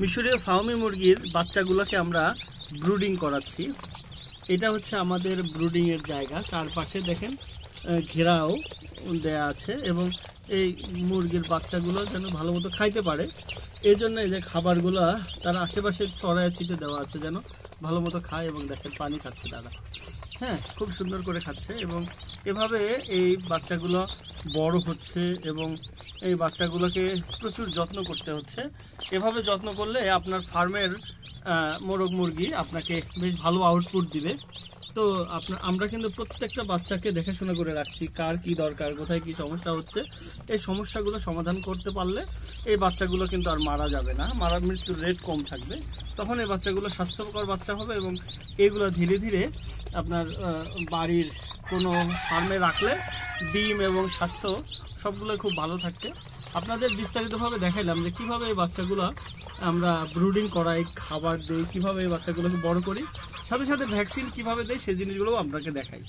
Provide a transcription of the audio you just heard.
মিশরীয় ফার্মি মুরগির বাচ্চাগুলোকে আমরা ব্রুডিং করাচ্ছি। এটা হচ্ছে আমাদের ব্রুডিং এর জায়গা, চারপাশে দেখেন ঘেরাও দেয়া আছে এবং এই মুরগির বাচ্চাগুলো যেন ভালো মতো খাইতে পারে এই জন্য এই যে খাবারগুলো তারা আশেপাশে ছড়ায় ছিটে দেওয়া আছে যেন ভালো মতো খায়। এবং দেখেন পানি খাচ্ছে তারা, হ্যাঁ খুব সুন্দর করে খাচ্ছে। এবং এভাবে এই বাচ্চাগুলো বড় হচ্ছে এবং এই বাচ্চাগুলোকে প্রচুর যত্ন করতে হচ্ছে। এভাবে যত্ন করলে আপনার ফার্মের মোরগ মুরগি আপনাকে বেশ ভালো আউটপুট দিবে। তো আমরা কিন্তু প্রত্যেকটা বাচ্চাকে দেখাশোনা করে রাখছি, কার কি দরকার, কোথায় কি সমস্যা হচ্ছে। এই সমস্যাগুলো সমাধান করতে পারলে এই বাচ্চাগুলো কিন্তু আর মারা যাবে না, মৃত্যুর রেট কম থাকবে। তখন এই বাচ্চাগুলো স্বাস্থ্যকর বাচ্চা হবে এবং এগুলো ধীরে ধীরে আপনার বাড়ির কোনো ফার্মে রাখলে ডিম এবং স্বাস্থ্য সবগুলো খুব ভালো থাকবে। আপনাদের বিস্তারিতভাবে দেখাইলাম যে কীভাবে এই বাচ্চাগুলো আমরা ব্রুডিং করাই, খাবার দিই, কীভাবে এই বাচ্চাগুলোকে বড় করি, সাথে সাথে ভ্যাকসিন কীভাবে দেয় সেই জিনিসগুলোও আপনাকে দেখাই।